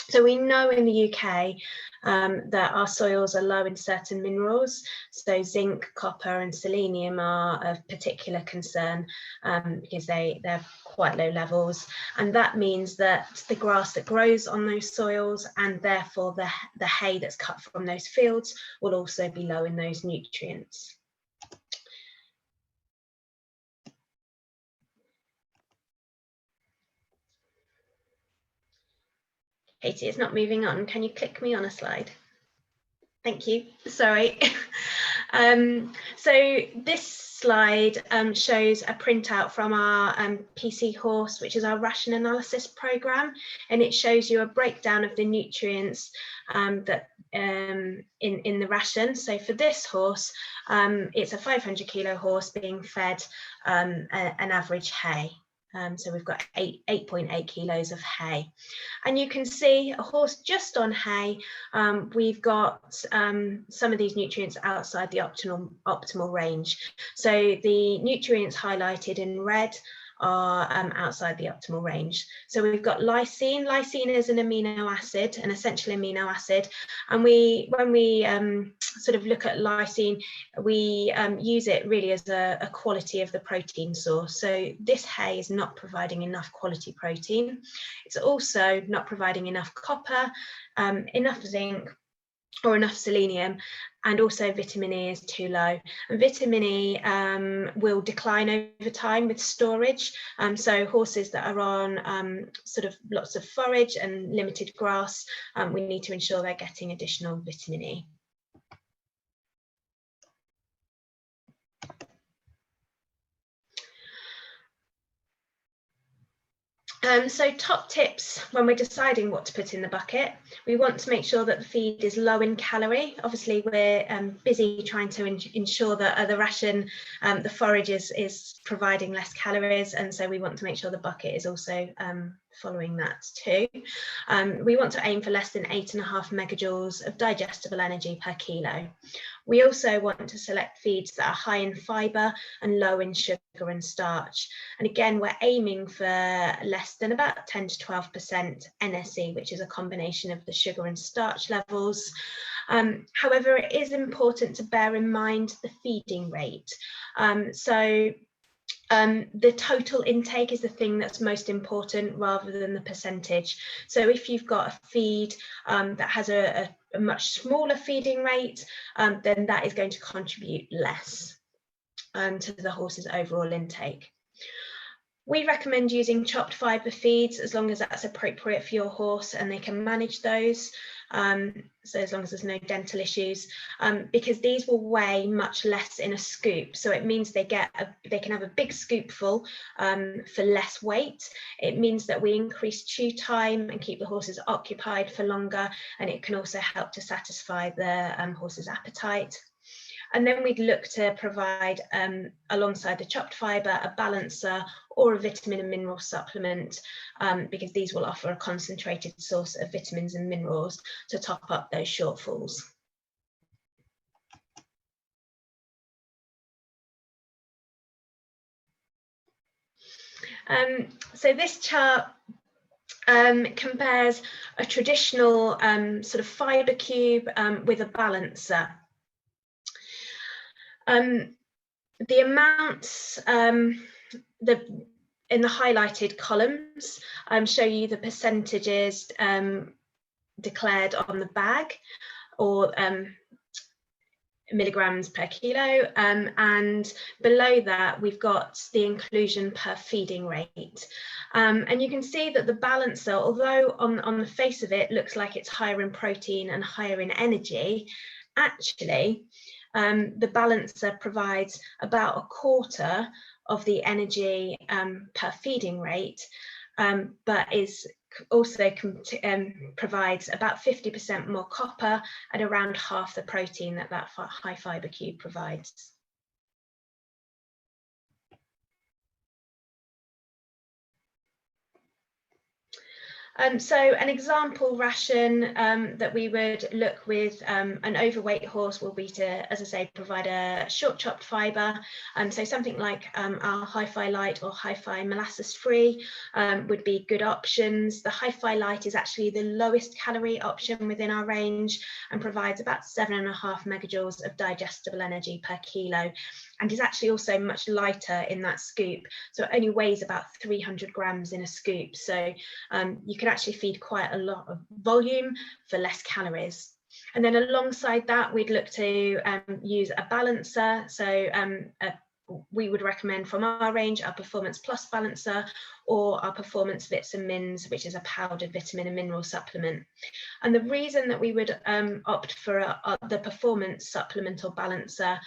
So we know in the UK that our soils are low in certain minerals, so zinc, copper and selenium are of particular concern because they're quite low levels, and that means that the grass that grows on those soils and therefore the hay that's cut from those fields will also be low in those nutrients. Katie, it's not moving on. Can you click me on a slide? Thank you. Sorry. So this slide shows a printout from our PC horse, which is our Ration Analysis program, and it shows you a breakdown of the nutrients that in the ration. So for this horse, it's a 500 kilo horse being fed an average hay. So we've got 8.8 kilos of hay, and you can see a horse just on hay. We've got some of these nutrients outside the optimal range. So the nutrients highlighted in red are outside the optimal range. So we've got lysine. Lysine is an amino acid, an essential amino acid, and when we sort of look at lysine, we use it really as a quality of the protein source. So this hay is not providing enough quality protein. It's also not providing enough copper, enough zinc, or enough selenium, and also vitamin E is too low. And vitamin E will decline over time with storage. So horses that are on sort of lots of forage and limited grass, we need to ensure they're getting additional vitamin E. So top tips when we're deciding what to put in the bucket: we want to make sure that the feed is low in calorie. Obviously, we're busy trying to ensure that the ration, the forage is providing less calories, and so we want to make sure the bucket is also following that too. We want to aim for less than 8.5 megajoules of digestible energy per kilo. We also want to select feeds that are high in fibre and low in sugar and starch. And again, we're aiming for less than about 10 to 12% NSE, which is a combination of the sugar and starch levels. However, it is important to bear in mind the feeding rate. The total intake is the thing that's most important rather than the percentage. So if you've got a feed that has a much smaller feeding rate, then that is going to contribute less to the horse's overall intake. We recommend using chopped fibre feeds as long as that's appropriate for your horse and they can manage those. So as long as there's no dental issues, because these will weigh much less in a scoop. So it means they can have a big scoopful for less weight. It means that we increase chew time and keep the horses occupied for longer, and it can also help to satisfy the horse's appetite. And then we'd look to provide, alongside the chopped fibre, a balancer or a vitamin and mineral supplement, because these will offer a concentrated source of vitamins and minerals to top up those shortfalls. So this chart compares a traditional sort of fibre cube with a balancer. The amounts in the highlighted columns show you the percentages declared on the bag, or milligrams per kilo, and below that we've got the inclusion per feeding rate. And you can see that the balancer, although on the face of it looks like it's higher in protein and higher in energy, actually the balancer provides about a quarter of the energy per feeding rate, but is also provides about 50% more copper and around half the protein that high fibre cube provides. So an example ration that we would look with an overweight horse will be to, as I say, provide a short chopped fibre. So something like our Hi-Fi Light or Hi-Fi Molasses Free would be good options. The Hi-Fi Light is actually the lowest calorie option within our range and provides about 7.5 megajoules of digestible energy per kilo, and is actually also much lighter in that scoop. So it only weighs about 300 grams in a scoop. So you can actually feed quite a lot of volume for less calories. And then alongside that, we'd look to use a balancer. So we would recommend from our range our Performance Plus balancer or our Performance Vits and Mins, which is a powdered vitamin and mineral supplement. And the reason that we would opt for the Performance supplement or balancer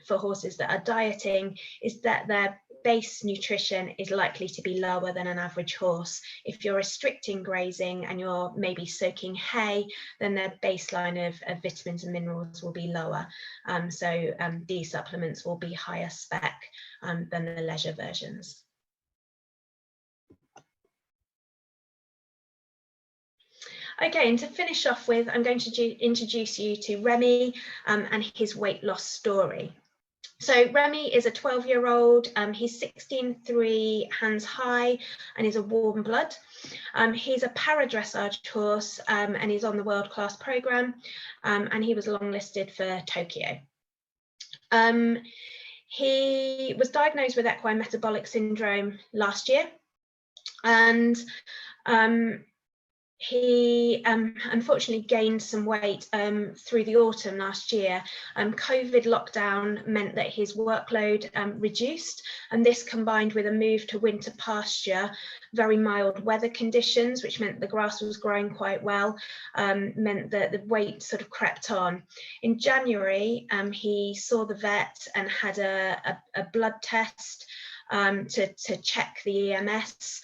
for horses that are dieting is that their base nutrition is likely to be lower than an average horse. If you're restricting grazing and you're maybe soaking hay, then their baseline of vitamins and minerals will be lower. So these supplements will be higher spec than the leisure versions. Okay, and to finish off with, I'm going to introduce you to Remy and his weight loss story. So Remy is a 12-year-old. He's 16.3 hands high and is a warm blood. He's a para dressage horse and he's on the world-class program, and he was longlisted for Tokyo. He was diagnosed with equine metabolic syndrome last year, and he unfortunately gained some weight through the autumn last year. COVID lockdown meant that his workload reduced, and this combined with a move to winter pasture, very mild weather conditions, which meant the grass was growing quite well, meant that the weight sort of crept on. In January, he saw the vet and had a blood test to check the EMS.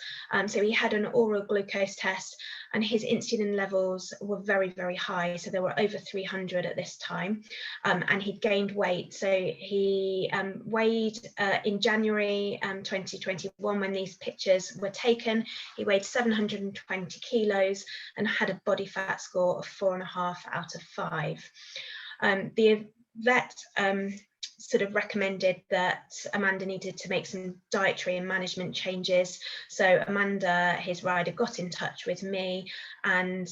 So he had an oral glucose test, and his insulin levels were very, very high. So they were over 300 at this time, and he'd gained weight. So he weighed in January 2021, when these pictures were taken, he weighed 720 kilos and had a body fat score of 4.5 out of 5. The vet sort of recommended that Amanda needed to make some dietary and management changes. So Amanda, his rider, got in touch with me, and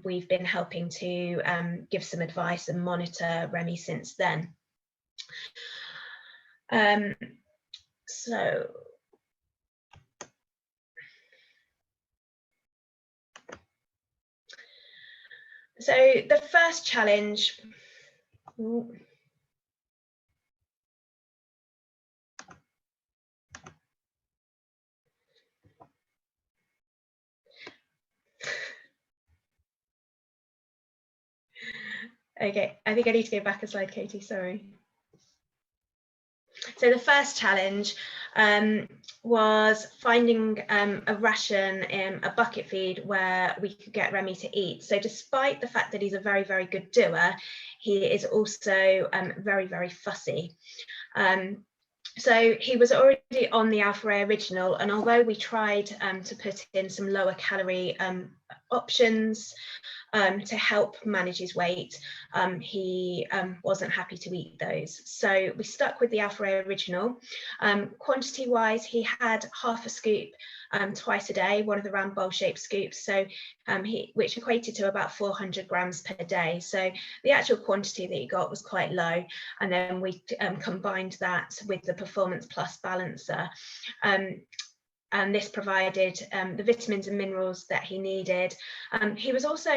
we've been helping to give some advice and monitor Remy since then. So the first challenge. Okay, I think I need to go back a slide, Katie, sorry. So the first challenge was finding a ration, a bucket feed where we could get Remy to eat. So despite the fact that he's a very, very good doer, he is also very, very fussy. So he was already on the Alpha Ray Original, and although we tried to put in some lower calorie options to help manage his weight, he wasn't happy to eat those. So we stuck with the Alpha Ray Original. Quantity wise, he had half a scoop twice a day, one of the round bowl shaped scoops, so which equated to about 400 grams per day. So the actual quantity that he got was quite low, and then we combined that with the Performance Plus balancer. And this provided the vitamins and minerals that he needed. He was also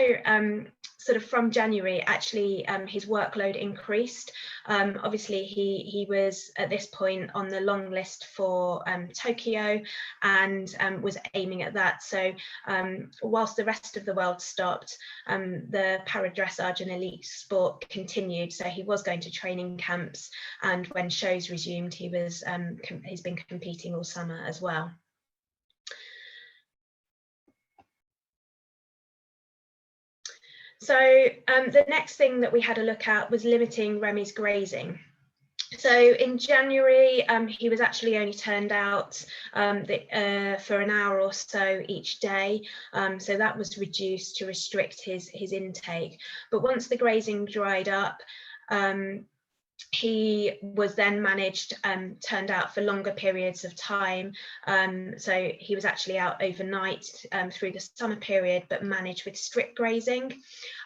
sort of from January, actually his workload increased. Obviously he was at this point on the long list for Tokyo, and was aiming at that. So whilst the rest of the world stopped, the para dressage and elite sport continued. So he was going to training camps, and when shows resumed, he was he's been competing all summer as well. So the next thing that we had a look at was limiting Remy's grazing. So in January, he was actually only turned out for an hour or so each day. So that was reduced to restrict his intake. But once the grazing dried up, he was then managed, turned out for longer periods of time. So he was actually out overnight through the summer period, but managed with strict grazing.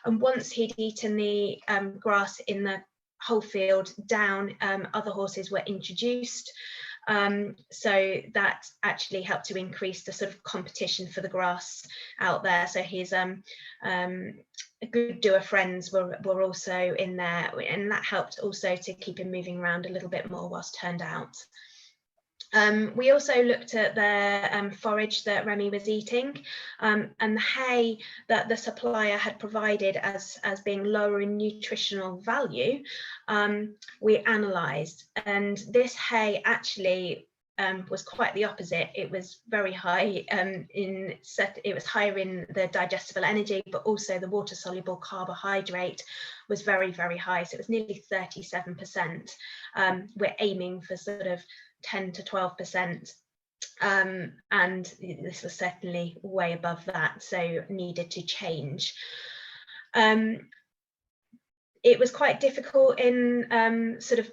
And once he'd eaten the grass in the whole field down, other horses were introduced. So that actually helped to increase the sort of competition for the grass out there. So his good doer friends were also in there, and that helped also to keep him moving around a little bit more whilst turned out. We also looked at the forage that Remy was eating, and the hay that the supplier had provided as being lower in nutritional value. We analysed, and this hay actually was quite the opposite. It was very high it was higher in the digestible energy, but also the water soluble carbohydrate was very, very high. So it was nearly 37%. We're aiming for sort of 10 to 12%, and this was certainly way above that, so needed to change. It was quite difficult in sort of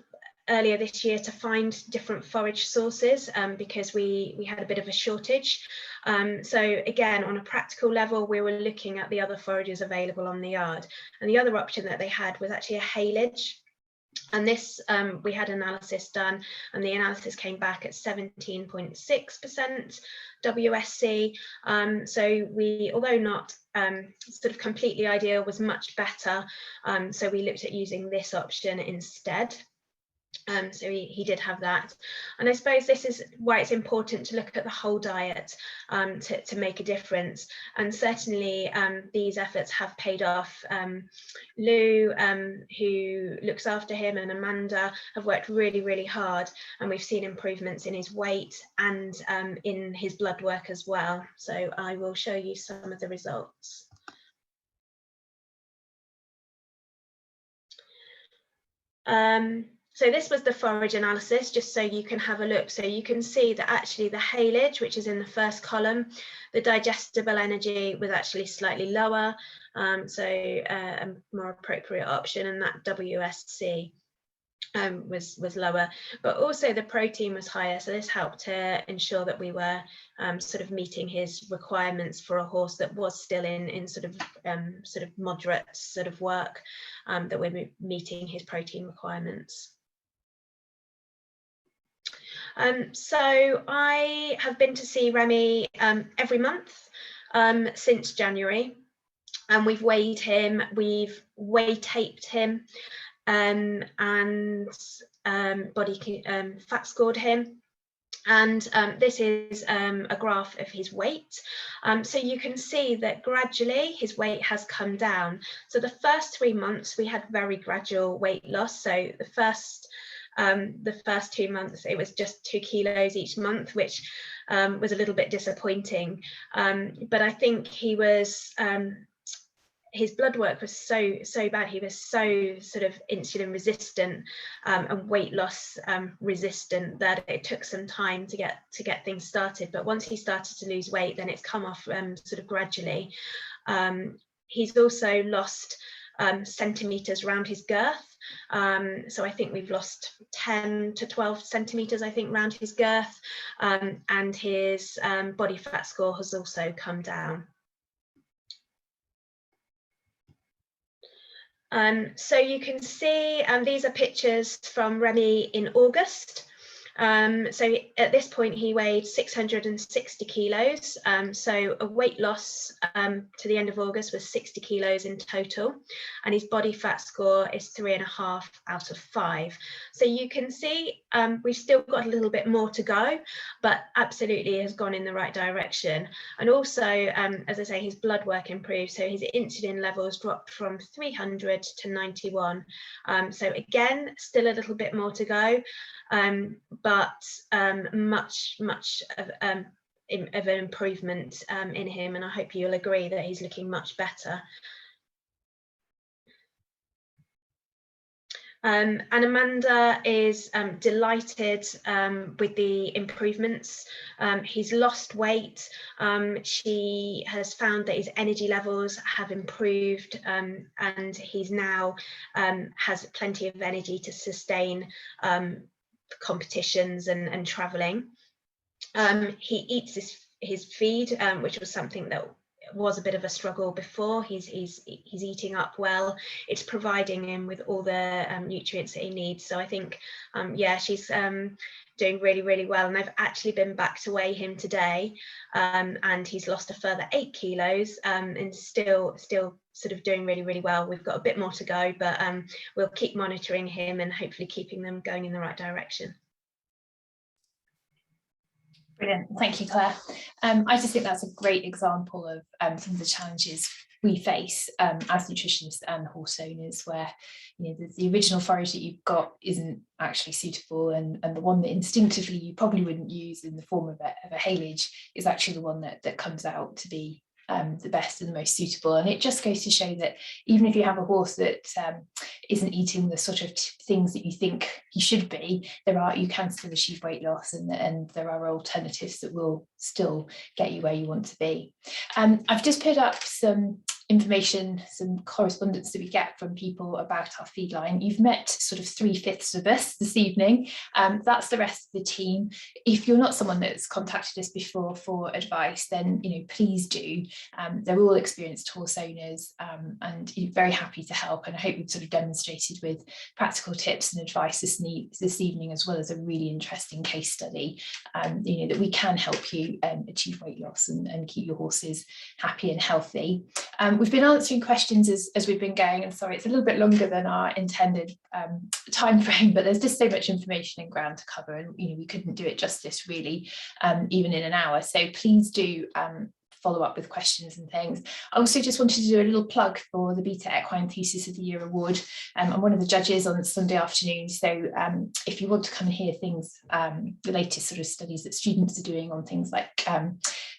earlier this year to find different forage sources because we had a bit of a shortage. So again, on a practical level, we were looking at the other forages available on the yard, and the other option that they had was actually a haylage. And this, we had analysis done, and the analysis came back at 17.6% WSC. So we, although not sort of completely ideal, was much better. So we looked at using this option instead. So he did have that, and I suppose this is why it's important to look at the whole diet to make a difference. And certainly these efforts have paid off. Lou, who looks after him, and Amanda have worked really hard, and we've seen improvements in his weight and in his blood work as well. So I will show you some of the results. So this was the forage analysis, just so you can have a look. So you can see that actually the haylage, which is in the first column, the digestible energy was actually slightly lower, so a more appropriate option, and that WSC was lower, but also the protein was higher. So this helped to ensure that we were sort of meeting his requirements for a horse that was still in sort of moderate sort of work, that we're meeting his protein requirements. So I have been to see Remy every month since January, and we've weighed him, we've weigh taped him, and body fat scored him. And this is a graph of his weight. So you can see that gradually his weight has come down. So the first 3 months we had very gradual weight loss. So the first 2 months it was just 2 kilos each month, which was a little bit disappointing. But I think he was his blood work was so bad. He was so sort of insulin resistant and weight loss resistant that it took some time to get things started. But once he started to lose weight, then it's come off sort of gradually. He's also lost centimeters around his girth. So I think we've lost 10 to 12 centimeters, I think, around his girth, and his body fat score has also come down. So you can see these are pictures from Remy in August. So at this point he weighed 660 kilos, so a weight loss to the end of August was 60 kilos in total, and his body fat score is 3.5 out of 5. So you can see we've still got a little bit more to go, but absolutely has gone in the right direction. And also, as I say, his blood work improved, so his insulin levels dropped from 300 to 91. So again, still a little bit more to go, but much of an improvement in him, and I hope you'll agree that he's looking much better. And Amanda is delighted with the improvements. He's lost weight. She has found that his energy levels have improved, and he's now has plenty of energy to sustain competitions and traveling. He eats his feed, which was something that was a bit of a struggle before. He's eating up well. It's providing him with all the nutrients that he needs. So I think yeah, she's doing really well, and I've actually been back to weigh him today, and he's lost a further 8 kilos, and still sort of doing really well. We've got a bit more to go, but we'll keep monitoring him and hopefully keeping them going in the right direction. Brilliant, thank you, Claire. I just think that's a great example of some of the challenges we face as nutritionists and horse owners, where the original forage that you've got isn't actually suitable, and the one that instinctively you probably wouldn't use in the form of a haylage is actually the one that comes out to be the best and the most suitable. And it just goes to show that even if you have a horse that isn't eating the sort of things that you think he should be, you can still achieve weight loss, and there are alternatives that will still get you where you want to be. I've just put up some information, some correspondence that we get from people about our feed line. You've met sort of 3/5 of us this evening. That's the rest of the team. If you're not someone that's contacted us before for advice, then please do. They're all experienced horse owners, and very happy to help. And I hope we've sort of demonstrated with practical tips and advice this evening, as well as a really interesting case study, that we can help you achieve weight loss and keep your horses happy and healthy. We've been answering questions as we've been going, and sorry, it's a little bit longer than our intended time frame, but there's just so much information and ground to cover, and we couldn't do it justice really, even in an hour. So please do follow up with questions and things. I also just wanted to do a little plug for the Beta Equine Thesis of the Year Award. I'm one of the judges on Sunday afternoon, so if you want to come and hear things, the latest sort of studies that students are doing on things like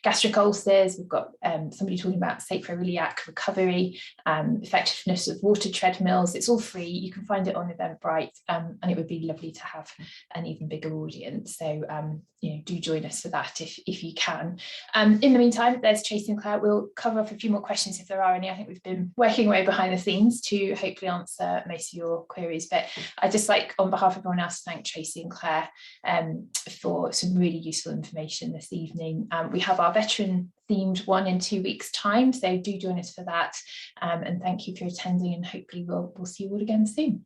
gastric ulcers, we've got somebody talking about sacroiliac recovery, effectiveness of water treadmills. It's all free. You can find it on Eventbrite, and it would be lovely to have an even bigger audience. So do join us for that if you can. In the meantime, there's Tracy and Claire. We'll cover off a few more questions if there are any. I think we've been working away behind the scenes to hopefully answer most of your queries. But I'd just like, on behalf of everyone else, to thank Tracy and Claire for some really useful information this evening. We have our veteran themed one in 2 weeks' time, so do join us for that. And thank you for attending, and hopefully we'll see you all again soon.